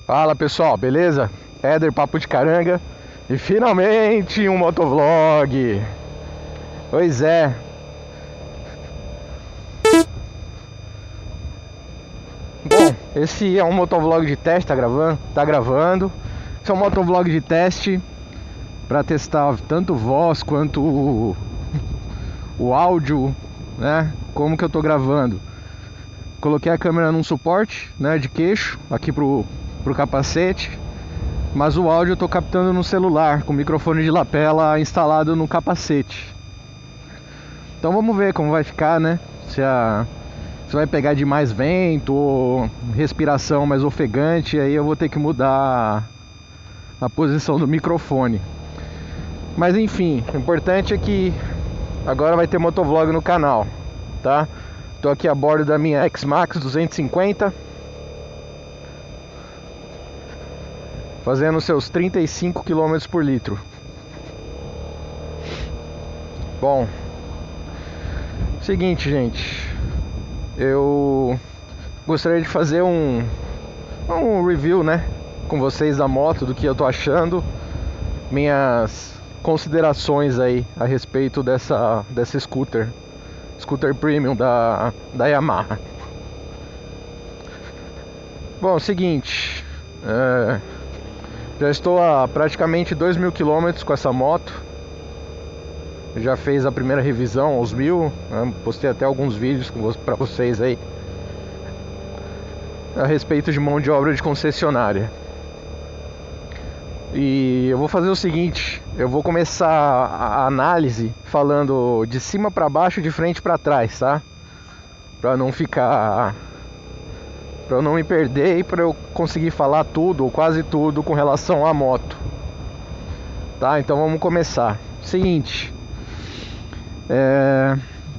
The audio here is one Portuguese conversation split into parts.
Fala pessoal, beleza? Éder Papo de Caranga e finalmente um motovlog. Pois é. Bom, esse é um motovlog de teste, tá gravando. Esse é um motovlog de teste para testar tanto voz quanto o áudio, né? Como que eu tô gravando. Coloquei a câmera num suporte, né, de queixo aqui pro capacete, mas o áudio eu tô captando no celular com o microfone de lapela instalado no capacete. Então vamos ver como vai ficar, né? Se vai pegar de mais vento ou respiração mais ofegante, aí eu vou ter que mudar a posição do microfone. Mas enfim, o importante é que agora vai ter motovlog no canal, tá? Tô aqui a bordo da minha X-Max 250, fazendo seus 35 km por litro. Bom, seguinte, gente, eu gostaria de fazer um review, né, com vocês da moto, do que eu tô achando, minhas considerações aí a respeito dessa scooter premium da Yamaha. Bom, seguinte, já estou a praticamente 2.000 km com essa moto. Já fez a primeira revisão aos 1.000, né? Postei até alguns vídeos para vocês aí a respeito de mão de obra de concessionária. E eu vou fazer o seguinte, eu vou começar a análise falando de cima para baixo, de frente para trás, tá? Para não me perder e para eu conseguir falar tudo ou quase tudo com relação à moto. Tá, então vamos começar. Seguinte,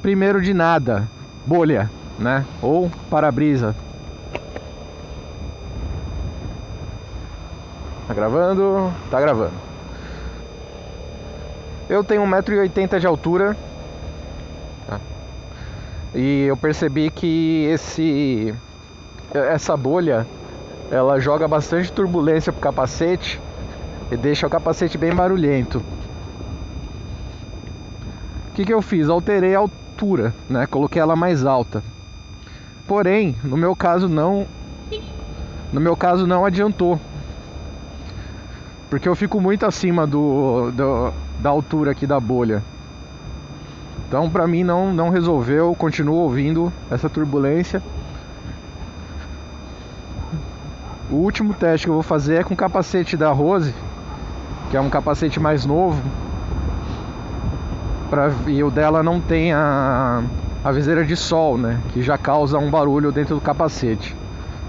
primeiro de nada, bolha, né? Ou para-brisa. Tá gravando? Tá gravando. Eu tenho 1,80 m de altura, tá? E eu percebi que essa bolha, ela joga bastante turbulência pro capacete e deixa o capacete bem barulhento. O que eu fiz? Alterei a altura, né? Coloquei ela mais alta. Porém, no meu caso não adiantou, porque eu fico muito acima da altura aqui da bolha. Então pra mim não resolveu, continuo ouvindo essa turbulência. O último teste que eu vou fazer é com o capacete da Rose, que é um capacete mais novo, e o dela não tem a viseira de sol, né, que já causa um barulho dentro do capacete.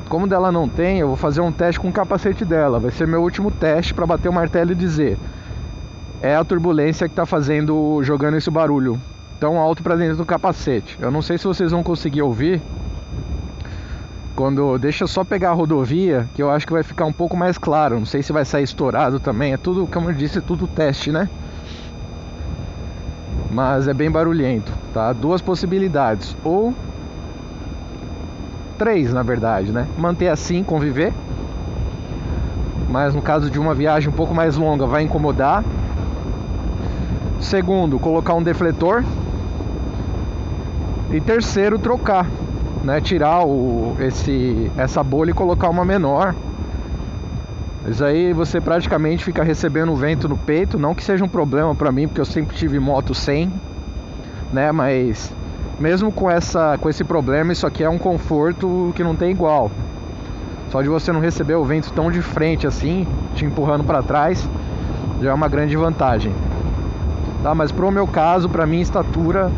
Como dela não tem, eu vou fazer um teste com o capacete dela. Vai ser meu último teste para bater o martelo e dizer: é a turbulência que está jogando esse barulho tão alto para dentro do capacete. Eu não sei se vocês vão conseguir ouvir. Deixa eu só pegar a rodovia, que eu acho que vai ficar um pouco mais claro. Não sei se vai sair estourado também. É tudo, como eu disse, é tudo teste, né? Mas é bem barulhento, tá? Duas possibilidades, ou três, na verdade, né? Manter assim, conviver. Mas no caso de uma viagem um pouco mais longa, vai incomodar. Segundo, colocar um defletor. E terceiro, trocar, né? Tirar essa bolha e colocar uma menor. Isso aí você praticamente fica recebendo vento no peito. Não que seja um problema pra mim, porque eu sempre tive moto sem, né? Mas mesmo com esse problema, isso aqui é um conforto que não tem igual. Só de você não receber o vento tão de frente assim, te empurrando para trás, já é uma grande vantagem, tá? Mas pro meu caso, pra minha estatura,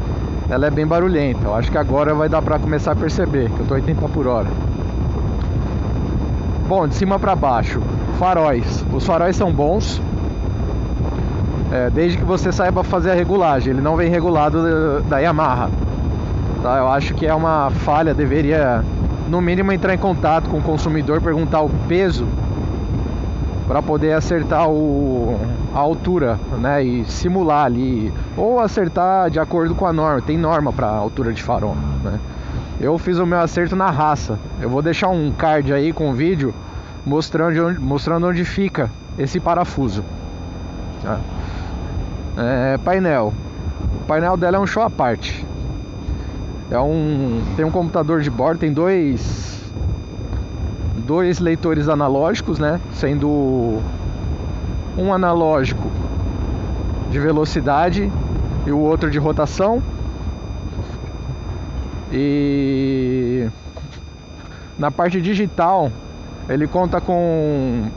ela é bem barulhenta. Eu acho que agora vai dar pra começar a perceber que eu tô 80 por hora. Bom, de cima para baixo, faróis. Os faróis são bons, desde que você saiba fazer a regulagem. Ele não vem regulado da Yamaha, tá? Eu acho que é uma falha. Deveria no mínimo entrar em contato com o consumidor, perguntar o peso para poder acertar a altura, né? E simular ali, ou acertar de acordo com a norma. Tem norma para altura de farol, né? Eu fiz o meu acerto na raça. Eu vou deixar um card aí com o vídeo mostrando onde fica esse parafuso, tá? Painel. O painel dela é um show à parte. Tem um computador de bordo, tem dois leitores analógicos, né? Sendo um analógico de velocidade e o outro de rotação. E na parte digital ele conta com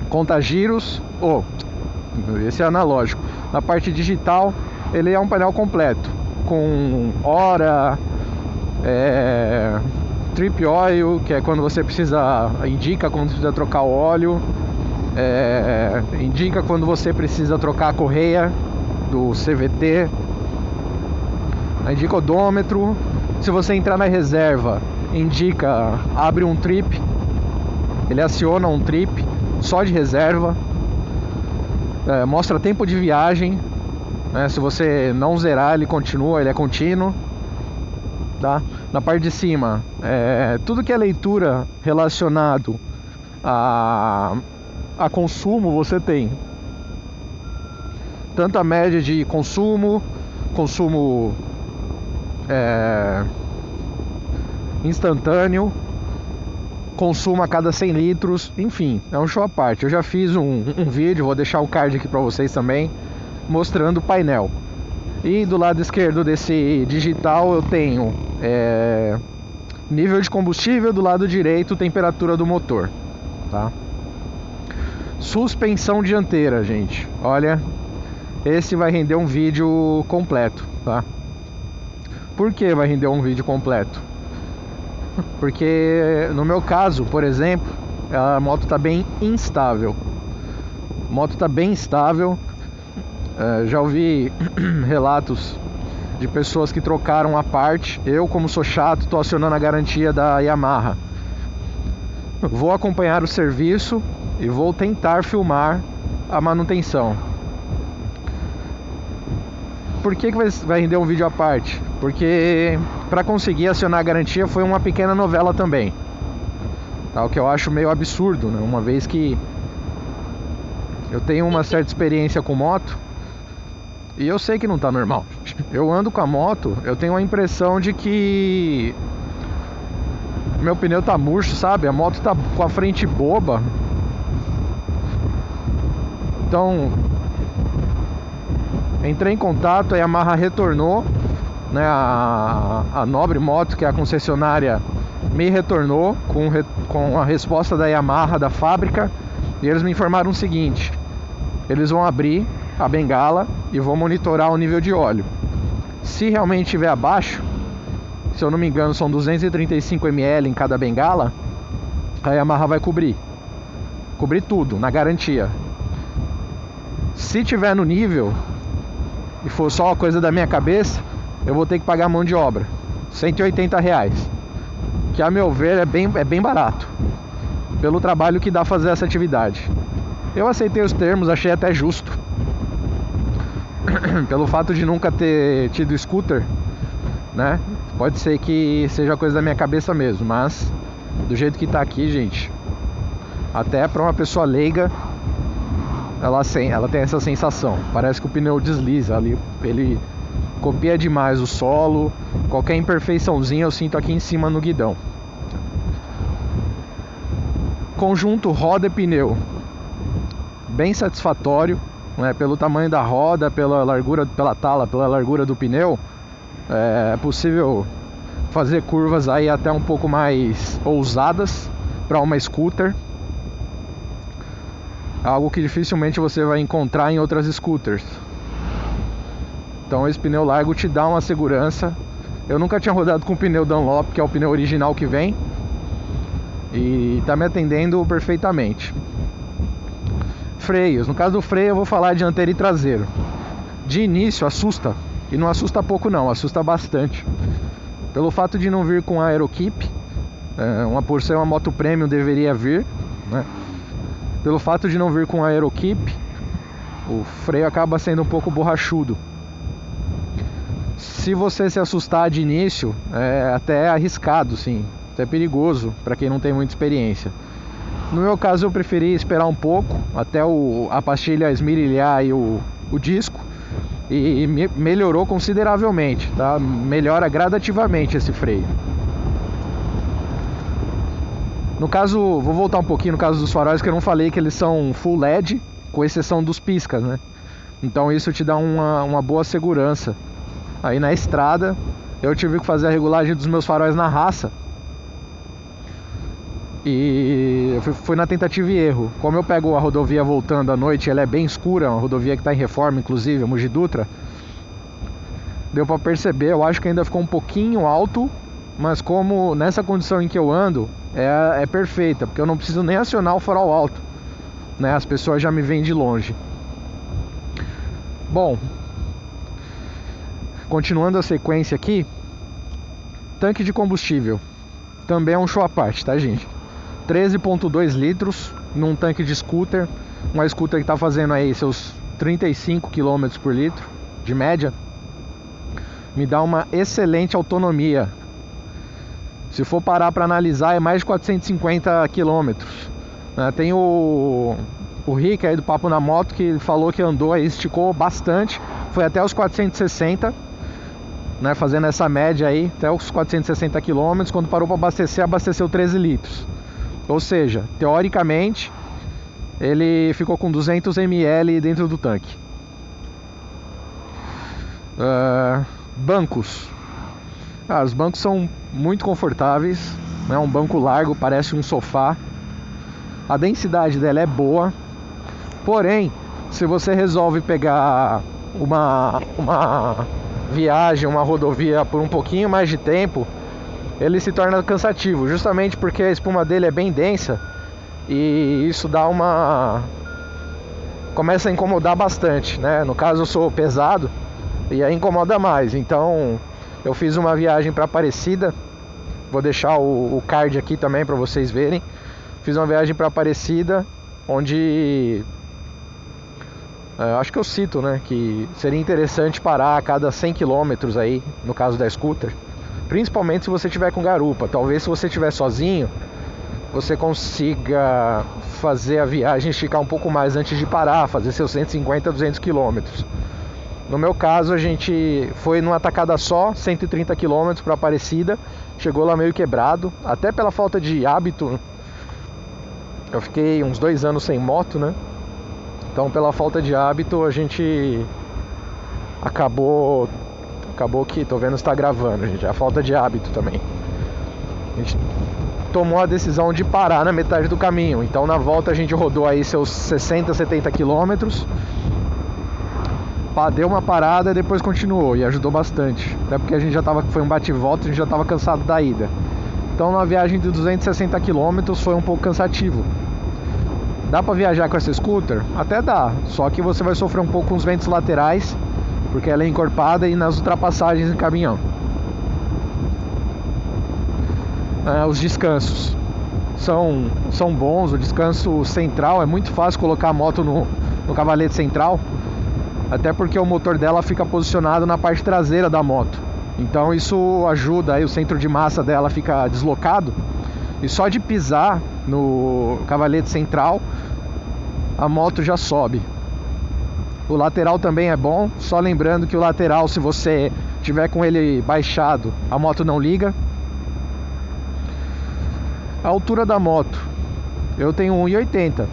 conta-giros. Esse é analógico. Na parte digital ele é um painel completo, com hora, trip oil, que é quando você indica quando você precisa trocar o óleo, indica quando você precisa trocar a correia do CVT, indica odômetro. Se você entrar na reserva, abre um trip, ele aciona um trip só de reserva, mostra tempo de viagem, né? Se você não zerar, ele é contínuo, tá? Na parte de cima, tudo que é leitura relacionado a consumo, você tem tanto a média de consumo instantâneo, consumo a cada 100 litros, enfim, é um show à parte. Eu já fiz um vídeo, vou deixar o card aqui para vocês também, mostrando o painel. E do lado esquerdo desse digital eu tenho nível de combustível, do lado direito temperatura do motor, tá? Suspensão dianteira, gente, olha, esse vai render um vídeo completo, tá? Por que vai render um vídeo completo? Porque no meu caso, por exemplo, a moto está bem instável. Já ouvi relatos de pessoas que trocaram a parte. Eu, como sou chato, estou acionando a garantia da Yamaha. Vou acompanhar o serviço e vou tentar filmar a manutenção. Por que vai render um vídeo à parte? Porque para conseguir acionar a garantia foi uma pequena novela também, tá? O que eu acho meio absurdo, né? Uma vez que eu tenho uma certa experiência com moto e eu sei que não tá normal. Eu ando com a moto, eu tenho a impressão de que meu pneu tá murcho, sabe? A moto tá com a frente boba. Então entrei em contato, a Yamaha retornou, né? A Nobre Moto, que é a concessionária, me retornou com a resposta da Yamaha, da fábrica, e eles me informaram o seguinte: eles vão abrir a bengala e vão monitorar o nível de óleo. Se realmente estiver abaixo, se eu não me engano são 235 ml em cada bengala, a Yamaha vai cobrir tudo, na garantia. Se tiver no nível e for só uma coisa da minha cabeça, eu vou ter que pagar mão de obra, R$180, que a meu ver é bem barato pelo trabalho que dá fazer essa atividade. Eu aceitei os termos, achei até justo, pelo fato de nunca ter tido scooter, né? Pode ser que seja coisa da minha cabeça mesmo, mas do jeito que tá aqui, gente, até para uma pessoa leiga, ela tem essa sensação. Parece que o pneu desliza ali, ele copia demais o solo. Qualquer imperfeiçãozinha eu sinto aqui em cima no guidão. Conjunto roda e pneu bem satisfatório, né? Pelo tamanho da roda, pela largura do pneu, é possível fazer curvas aí até um pouco mais ousadas para uma scooter, algo que dificilmente você vai encontrar em outras scooters. Então esse pneu largo te dá uma segurança. Eu nunca tinha rodado com pneu Dunlop, que é o pneu original que vem, e tá me atendendo perfeitamente. Freios, no caso do freio eu vou falar dianteiro e traseiro. De início assusta, e não assusta pouco não, assusta bastante. Pelo fato de não vir com aerokeep, por ser uma moto premium deveria vir, né? Pelo fato de não vir com aerokeep, o freio acaba sendo um pouco borrachudo. Se você se assustar de início, é até arriscado, sim, até perigoso para quem não tem muita experiência. No meu caso eu preferi esperar um pouco até a pastilha esmerilhar aí o disco, e melhorou consideravelmente, tá? Melhora gradativamente esse freio. No caso, vou voltar um pouquinho no caso dos faróis, que eu não falei que eles são full LED, com exceção dos piscas, né? Então isso te dá uma boa segurança. Aí na estrada eu tive que fazer a regulagem dos meus faróis na raça, e eu fui na tentativa e erro. Como eu pego a rodovia voltando à noite, ela é bem escura, uma rodovia que está em reforma, inclusive, a Mogi Dutra. Deu para perceber, eu acho que ainda ficou um pouquinho alto, mas como nessa condição em que eu ando, é perfeita, porque eu não preciso nem acionar o farol alto, né? As pessoas já me veem de longe. Bom, continuando a sequência aqui, tanque de combustível também é um show à parte, tá, gente? 13,2 litros num tanque de scooter, uma scooter que está fazendo aí seus 35 km por litro de média, me dá uma excelente autonomia. Se for parar para analisar, é mais de 450 km. Tem o Rick aí do Papo na Moto, que falou que andou aí, esticou bastante, foi até os 460, né, fazendo essa média aí, até os 460 km. Quando parou para abastecer, abasteceu 13 litros. Ou seja, teoricamente, ele ficou com 200 ml dentro do tanque. Bancos. Os bancos são muito confortáveis, né? Um banco largo, parece um sofá. A densidade dela é boa. Porém, se você resolve pegar uma viagem, uma rodovia por um pouquinho mais de tempo, ele se torna cansativo, justamente porque a espuma dele é bem densa, e isso começa a incomodar bastante, né? No caso eu sou pesado e aí incomoda mais. Então eu fiz uma viagem para Aparecida, vou deixar o card aqui também para vocês verem. Fiz uma viagem para Aparecida, onde acho que eu cito, né, que seria interessante parar a cada 100 km aí, no caso da scooter, principalmente se você tiver com garupa. Talvez se você estiver sozinho, você consiga fazer a viagem esticar um pouco mais antes de parar, fazer seus 150, 200 km. No meu caso, a gente foi numa tacada só, 130 km para Aparecida. Chegou lá meio quebrado, até pela falta de hábito. Eu fiquei uns 2 anos sem moto, né? Então, pela falta de hábito, a gente acabou que, tô vendo se tá gravando, gente, a falta de hábito também. A gente tomou a decisão de parar na metade do caminho. Então, na volta a gente rodou aí seus 60, 70 quilômetros, deu uma parada e depois continuou, e ajudou bastante. Até porque a gente já tava, foi um bate e volta, a gente já tava cansado da ida. Então, na viagem de 260 quilômetros foi um pouco cansativo. Dá pra viajar com essa scooter? Até dá, só que você vai sofrer um pouco com os ventos laterais, porque ela é encorpada, e nas ultrapassagens em caminhão. Os descansos são bons. O descanso central é muito fácil colocar a moto no cavalete central, até porque o motor dela fica posicionado na parte traseira da moto. Então isso ajuda, aí o centro de massa dela fica deslocado, e só de pisar no cavalete central a moto já sobe. O lateral também é bom, só lembrando que o lateral, se você tiver com ele baixado, a moto não liga. A altura da moto, eu tenho 1,80,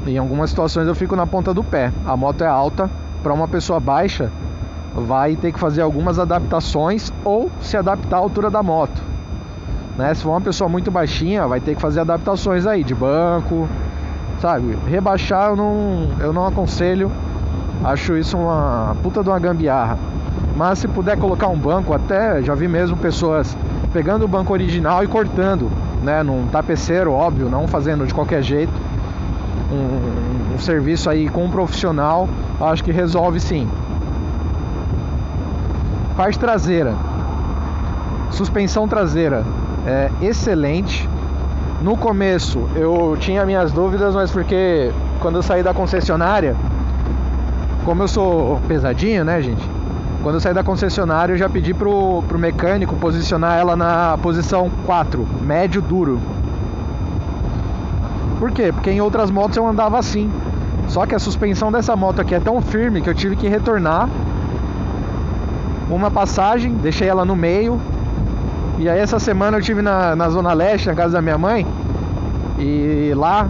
em algumas situações eu fico na ponta do pé. A moto é alta, para uma pessoa baixa vai ter que fazer algumas adaptações ou se adaptar à altura da moto, né? Se for uma pessoa muito baixinha, vai ter que fazer adaptações aí de banco, sabe? Rebaixar eu não aconselho. Acho isso uma puta de uma gambiarra. Mas se puder colocar um banco, até já vi mesmo pessoas pegando o banco original e cortando, né, num tapeceiro, óbvio, não fazendo de qualquer jeito. Um serviço aí com um profissional, acho que resolve sim. Parte traseira, suspensão traseira é excelente. No começo eu tinha minhas dúvidas, mas porque quando eu saí da concessionária, como eu sou pesadinho, né, gente? Quando eu saí da concessionária, eu já pedi pro mecânico posicionar ela na posição 4, médio duro. Por quê? Porque em outras motos eu andava assim. Só que a suspensão dessa moto aqui é tão firme que eu tive que retornar uma passagem, deixei ela no meio. E aí essa semana eu estive na Zona Leste, na casa da minha mãe. E lá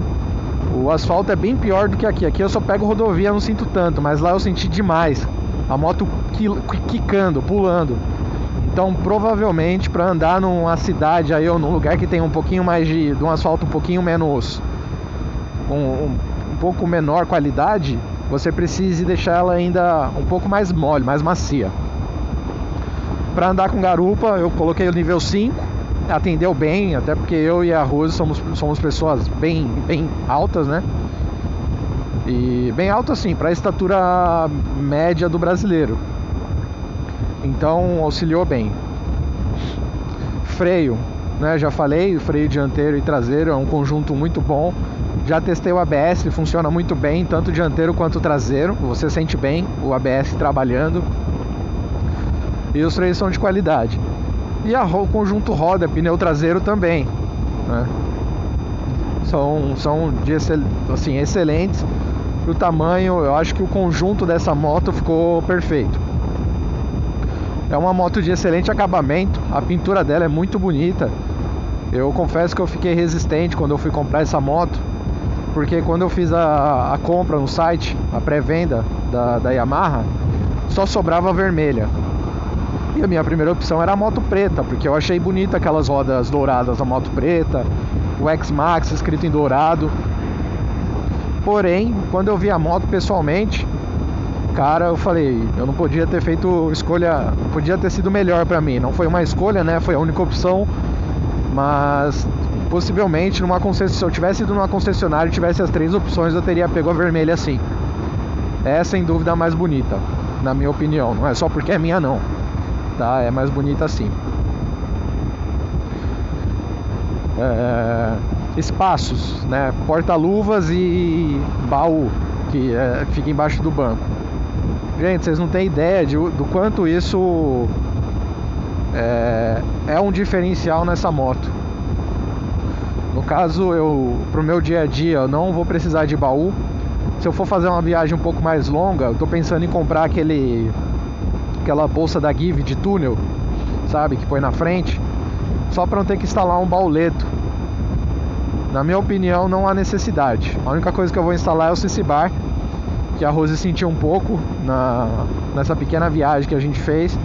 o asfalto é bem pior do que aqui. Aqui eu só pego rodovia, não sinto tanto. Mas lá eu senti demais. A moto quicando, pulando. Então provavelmente para andar numa cidade aí, ou num lugar que tem um pouquinho mais de um asfalto um pouquinho menos, um pouco menor qualidade, você precise deixar ela ainda um pouco mais mole, mais macia. Para andar com garupa eu coloquei o nível 5, atendeu bem, até porque eu e a Rose somos pessoas bem altas, né? E bem alto assim, para a estatura média do brasileiro. Então auxiliou bem. Freio, né? Já falei, o freio dianteiro e traseiro é um conjunto muito bom. Já testei o ABS, ele funciona muito bem, tanto dianteiro quanto traseiro. Você sente bem o ABS trabalhando. E os freios são de qualidade. E o conjunto roda, pneu traseiro também, né? São de assim, excelentes. O tamanho, eu acho que o conjunto dessa moto ficou perfeito. É uma moto de excelente acabamento. A pintura dela é muito bonita. Eu confesso que eu fiquei resistente quando eu fui comprar essa moto, porque quando eu fiz a compra no site, a pré-venda da Yamaha, só sobrava a vermelha. E a minha primeira opção era a moto preta, porque eu achei bonita aquelas rodas douradas da moto preta, o X-Max escrito em dourado. Porém, quando eu vi a moto pessoalmente, cara, eu falei, eu não podia ter feito escolha, podia ter sido melhor pra mim. Não foi uma escolha, né? Foi a única opção. Mas possivelmente se eu tivesse ido numa concessionária e tivesse as 3 opções, eu teria pego a vermelha assim. É sem dúvida a mais bonita, na minha opinião. Não é só porque é minha não, tá? É mais bonita assim. Espaços, né? Porta-luvas e baú que fica embaixo do banco. Gente, vocês não têm ideia do quanto isso é um diferencial nessa moto. No caso, pro meu dia a dia, eu não vou precisar de baú. Se eu for fazer uma viagem um pouco mais longa, eu tô pensando em comprar aquela bolsa da Give de túnel, sabe, que põe na frente, só para não ter que instalar um bauleto. Na minha opinião, não há necessidade. A única coisa que eu vou instalar é o CC Bar, que a Rose sentiu um pouco nessa pequena viagem que a gente fez.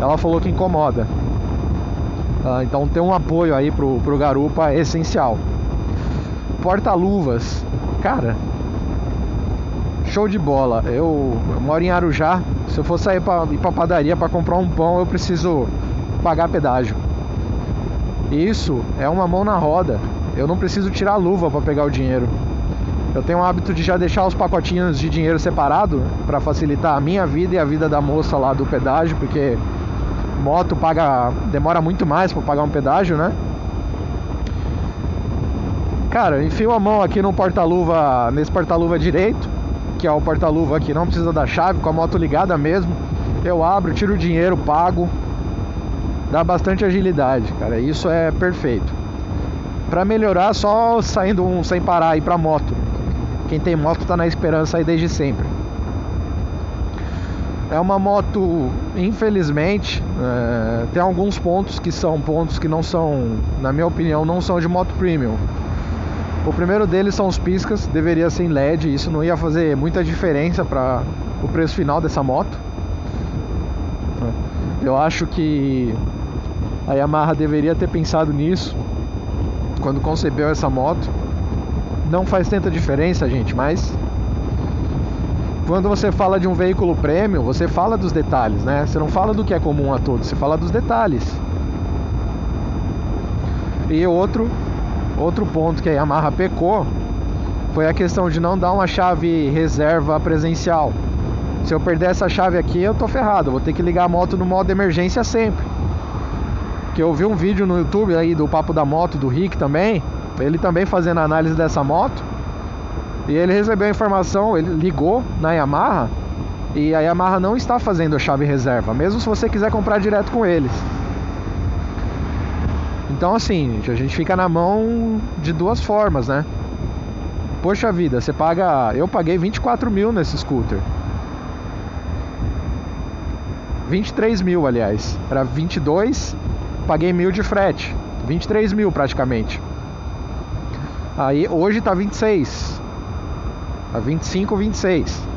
Ela falou que incomoda. Então ter um apoio aí pro garupa é essencial. Porta-luvas, cara, show de bola. Eu moro em Arujá. Se eu for sair ir pra padaria para comprar um pão, eu preciso pagar pedágio. Isso é uma mão na roda. Eu não preciso tirar a luva para pegar o dinheiro. Eu tenho o hábito de já deixar os pacotinhos de dinheiro separado para facilitar a minha vida e a vida da moça lá do pedágio, porque moto demora muito mais para pagar um pedágio, né? Cara, eu enfio a mão aqui no porta-luva, nesse porta-luva direito, que é o porta-luva que não precisa da chave, com a moto ligada mesmo. Eu abro, tiro o dinheiro, pago. Dá bastante agilidade, cara. Isso é perfeito. Pra melhorar, só saindo sem parar aí pra moto. Quem tem moto tá na esperança aí desde sempre. É uma moto, infelizmente, tem alguns pontos que não são, na minha opinião, não são de moto premium. O primeiro deles são os piscas, deveria ser em LED. Isso não ia fazer muita diferença para o preço final dessa moto. Eu acho que a Yamaha deveria ter pensado nisso quando concebeu essa moto. Não faz tanta diferença, gente, mas quando você fala de um veículo premium, você fala dos detalhes, né? Você não fala do que é comum a todos, você fala dos detalhes. E outro ponto que a Yamaha pecou foi a questão de não dar uma chave reserva presencial. Se eu perder essa chave aqui, eu tô ferrado, vou ter que ligar a moto no modo emergência sempre. Que eu vi um vídeo no YouTube aí do Papo da Moto, do Rick também, ele também fazendo a análise dessa moto, e ele recebeu a informação, ele ligou na Yamaha, e a Yamaha não está fazendo a chave reserva, mesmo se você quiser comprar direto com eles. Então assim, a gente fica na mão de duas formas, né? Poxa vida, você paga... Eu paguei 24 mil nesse scooter. 23 mil, aliás. Era 22, paguei 1.000 de frete. 23 mil praticamente. Aí hoje tá 26. Tá 25, 26.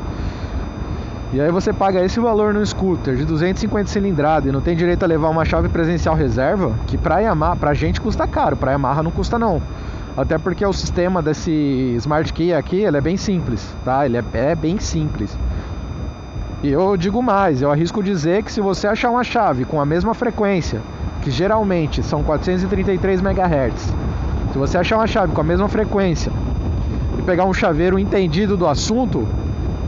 E aí você paga esse valor no scooter de 250 cilindrada e não tem direito a levar uma chave presencial reserva, que pra Yamaha, pra gente custa caro, pra Yamaha não custa não. Até porque o sistema desse Smart Key aqui, ele é bem simples, tá? Ele é bem simples. E eu digo mais, eu arrisco dizer que se você achar uma chave com a mesma frequência, que geralmente são 433 MHz, se você achar uma chave com a mesma frequência e pegar um chaveiro entendido do assunto,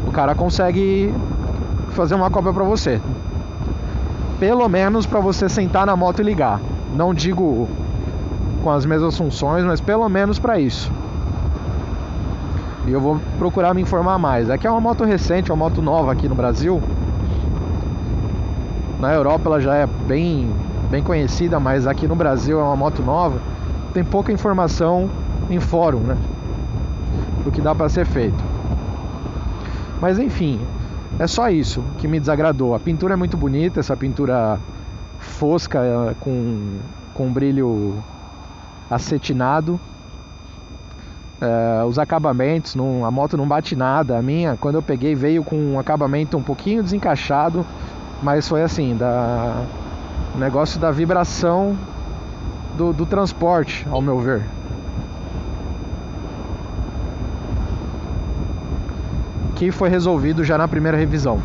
o cara consegue fazer uma cópia pra você. Pelo menos pra você sentar na moto e ligar. Não digo com as mesmas funções, mas pelo menos pra isso. E eu vou procurar me informar mais. Aqui é uma moto recente, uma moto nova aqui no Brasil. Na Europa ela já é bem conhecida, mas aqui no Brasil é uma moto nova. Tem pouca informação em fórum, né, do que dá pra ser feito. Mas enfim, é só isso que me desagradou. A pintura é muito bonita, essa pintura fosca com brilho acetinado. Os acabamentos, a moto não bate nada. A minha, quando eu peguei, veio com um acabamento um pouquinho desencaixado, mas foi assim, o negócio da vibração do transporte, ao meu ver. Que foi resolvido já na primeira revisão.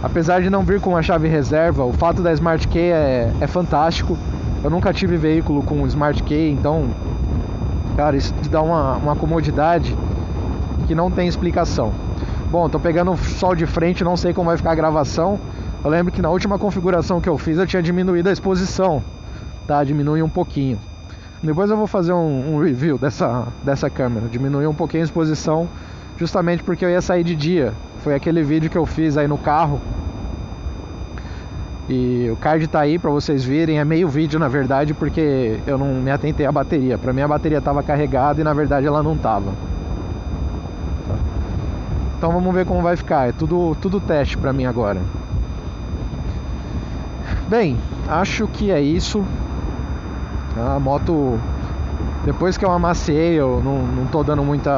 Apesar de não vir com uma chave reserva, o fato da Smart Key é fantástico. Eu nunca tive veículo com Smart Key, então, cara, isso te dá uma comodidade que não tem explicação. Bom, tô pegando o sol de frente, não sei como vai ficar a gravação. Eu lembro que na última configuração que eu fiz eu tinha diminuído a exposição, tá? Diminui um pouquinho. Depois eu vou fazer um review dessa câmera. Diminuir um pouquinho a exposição, justamente porque eu ia sair de dia. Foi aquele vídeo que eu fiz aí no carro. E o card tá aí pra vocês verem. É meio vídeo na verdade, porque eu não me atentei à bateria. Pra mim a bateria tava carregada e na verdade ela não tava. Então vamos ver como vai ficar. É tudo teste pra mim agora. Bem, acho que é isso. A moto, depois que eu amaciei, eu não tô dando muito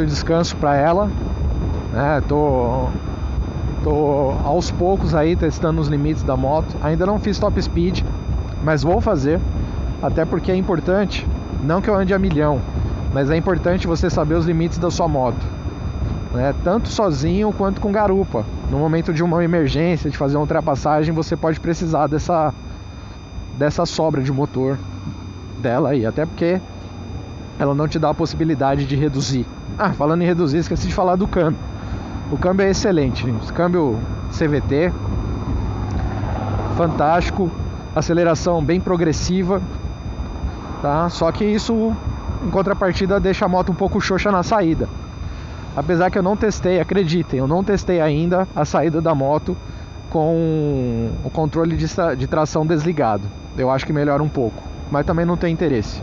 descanso pra ela, né? Tô aos poucos aí testando os limites da moto. Ainda não fiz top speed, mas vou fazer. Até porque é importante, não que eu ande a milhão, mas é importante você saber os limites da sua moto, né? Tanto sozinho quanto com garupa. No momento de uma emergência, de fazer uma ultrapassagem, você pode precisar dessa sobra de motor dela aí. Até porque ela não te dá a possibilidade de reduzir. Falando em reduzir, esqueci de falar do câmbio. O câmbio é excelente, gente. Câmbio CVT, fantástico. Aceleração bem progressiva, tá? Só que isso, em contrapartida, deixa a moto um pouco xoxa na saída. Apesar que eu não testei, acreditem, eu não testei ainda a saída da moto com o controle de tração desligado. Eu acho que melhora um pouco, mas também não tem interesse.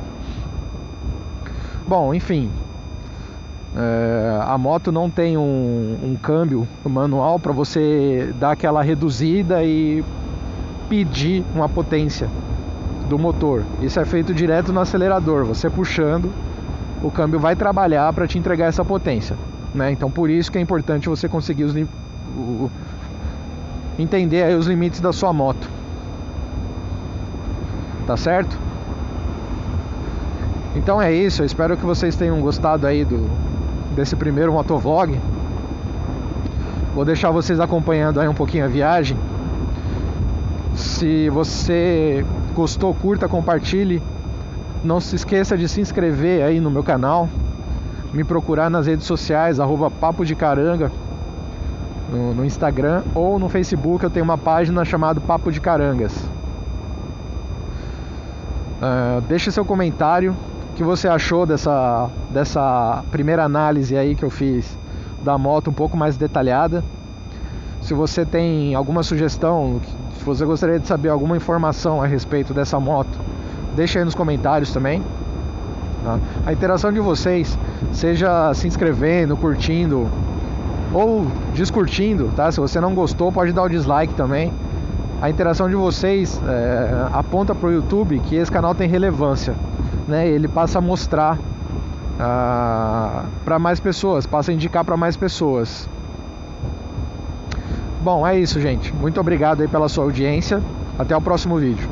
Bom, enfim, a moto não tem um câmbio manual para você dar aquela reduzida e pedir uma potência do motor. Isso é feito direto no acelerador. Você puxando, o câmbio vai trabalhar para te entregar essa potência, né? Então por isso que é importante você conseguir entender aí os limites da sua moto, tá certo? Então é isso, eu espero que vocês tenham gostado aí desse primeiro motovlog. Vou deixar vocês acompanhando aí um pouquinho a viagem. Se você gostou, curta, compartilhe. Não se esqueça de se inscrever aí no meu canal, me procurar nas redes sociais, @papo de caranga, no Instagram ou no Facebook. Eu tenho uma página chamada Papo de Carangas. Deixe seu comentário, o que você achou dessa primeira análise aí que eu fiz da moto um pouco mais detalhada. Se você tem alguma sugestão Se você gostaria de saber alguma informação a respeito dessa moto, deixa aí nos comentários também, tá? A interação de vocês, seja se inscrevendo, curtindo ou descurtindo, tá? Se você não gostou, pode dar o dislike também. A interação de vocês aponta para o YouTube que esse canal tem relevância, né? Ele passa a mostrar para mais pessoas, passa a indicar para mais pessoas. Bom, é isso, gente. Muito obrigado aí pela sua audiência. Até o próximo vídeo.